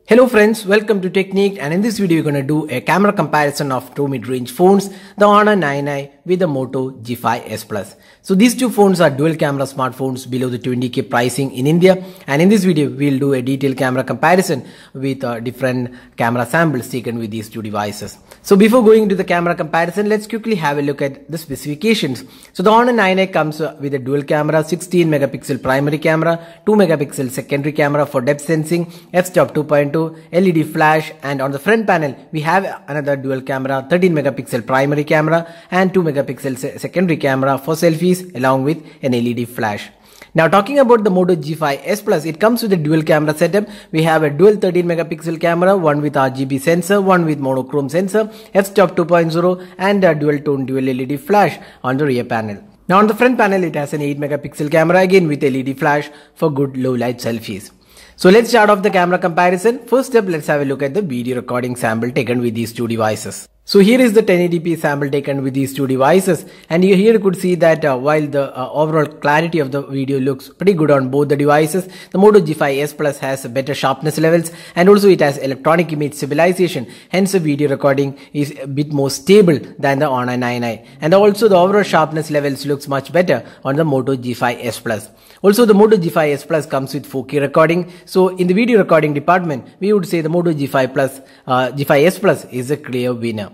Hello friends, welcome to Technique, and in this video we're going to do a camera comparison of two mid-range phones, the Honor 9i with the Moto G5S Plus. So these two phones are dual camera smartphones below the 20k pricing in India, and in this video we'll do a detailed camera comparison with different camera samples taken with these two devices. So before going into the camera comparison, let's quickly have a look at the specifications. So the Honor 9i comes with a dual camera, 16 megapixel primary camera, 2 megapixel secondary camera for depth sensing, f-stop 2.2, LED flash, and on the front panel we have another dual camera, 13 megapixel primary camera and 2 megapixel secondary camera for selfies along with an LED flash. Now talking about the Moto G5S Plus, it comes with a dual camera setup. We have a dual 13 megapixel camera, one with RGB sensor, one with monochrome sensor, f-stop 2.0 and a dual tone dual LED flash on the rear panel. Now on the front panel it has an 8 megapixel camera, again with LED flash for good low light selfies. So let's start off the camera comparison. First up, let's have a look at the video recording sample taken with these two devices. So here is the 1080p sample taken with these two devices, and here you could see that while the overall clarity of the video looks pretty good on both the devices, the Moto G5S Plus has better sharpness levels and also it has electronic image stabilization, hence the video recording is a bit more stable than the Honor 9i, and also the overall sharpness levels looks much better on the Moto G5S Plus. Also the Moto G5S Plus comes with 4K recording, so in the video recording department we would say the Moto G5S Plus is a clear winner.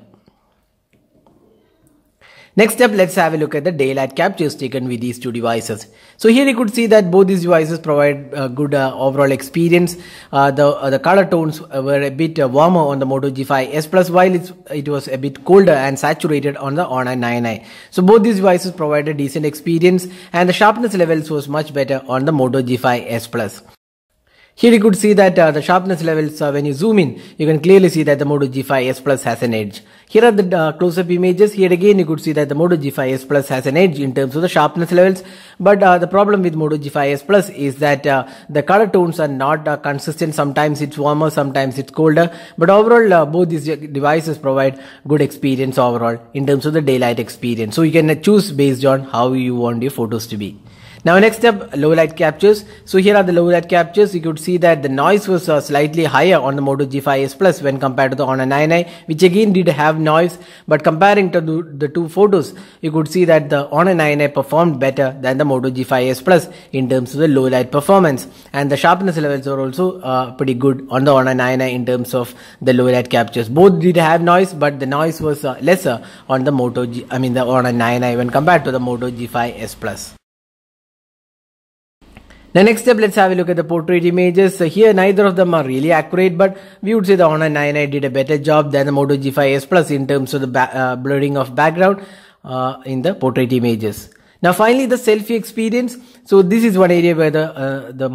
Next up, let's have a look at the daylight captures taken with these two devices. So here you could see that both these devices provide a good overall experience. The color tones were a bit warmer on the Moto G5S Plus, while it was a bit colder and saturated on the Honor 9i. So both these devices provide a decent experience, and the sharpness levels was much better on the Moto G5S Plus. Here you could see that the sharpness levels, when you zoom in, you can clearly see that the Moto G5S Plus has an edge. Here are the close-up images. Here again you could see that the Moto G5S Plus has an edge in terms of the sharpness levels. But the problem with Moto G5S Plus is that the color tones are not consistent. Sometimes it's warmer, sometimes it's colder. But overall, both these devices provide good experience overall in terms of the daylight experience. So you can choose based on how you want your photos to be. Now next up, low light captures. So here are the low light captures. You could see that the noise was slightly higher on the Moto G5S Plus when compared to the Honor 9i, which again did have noise, but comparing to the two photos, you could see that the Honor 9i performed better than the Moto G5S Plus in terms of the low light performance, and the sharpness levels are also pretty good on the Honor 9i in terms of the low light captures. Both did have noise, but the noise was lesser on the the Honor 9i when compared to the Moto G5S Plus. Now next up, let's have a look at the portrait images. So here neither of them are really accurate, but we would say the Honor 9i did a better job than the Moto G5S Plus in terms of the blurring of background in the portrait images. Now finally, the selfie experience. So this is one area where the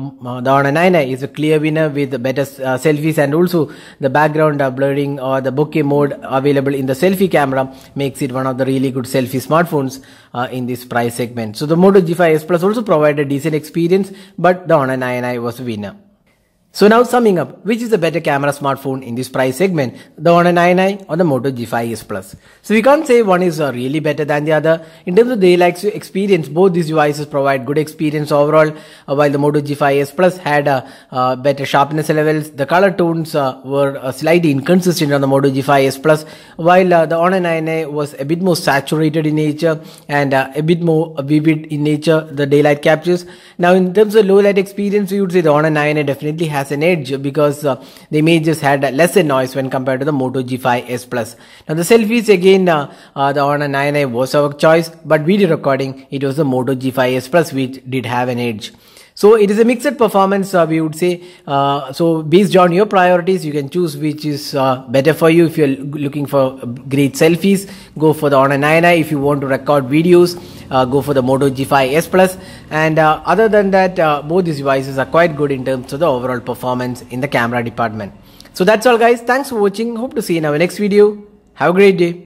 Honor 9i is a clear winner with better selfies, and also the background blurring or the bokeh mode available in the selfie camera makes it one of the really good selfie smartphones in this price segment. So the Moto G5S Plus also provided a decent experience, but the Honor 9i was a winner. So now summing up, which is the better camera smartphone in this price segment, the Honor 9i or the Moto G5S Plus? So we can't say one is really better than the other. In terms of daylight experience, both these devices provide good experience overall, while the Moto G5S Plus had better sharpness levels. The color tones were slightly inconsistent on the Moto G5S Plus, while the Honor 9i was a bit more saturated in nature and a bit more vivid in nature, the daylight captures. Now in terms of low light experience, we would say the Honor 9i definitely has an edge because the images had lesser noise when compared to the Moto G5S Plus. Now the selfies again, the Honor 9i was our choice, but video recording it was the Moto G5S Plus which did have an edge. So it is a mixed performance, we would say. So based on your priorities, you can choose which is better for you. If you're looking for great selfies, go for the Honor 9i. If you want to record videos, go for the Moto G5S Plus. And other than that, both these devices are quite good in terms of the overall performance in the camera department. So that's all guys. Thanks for watching. Hope to see you in our next video. Have a great day.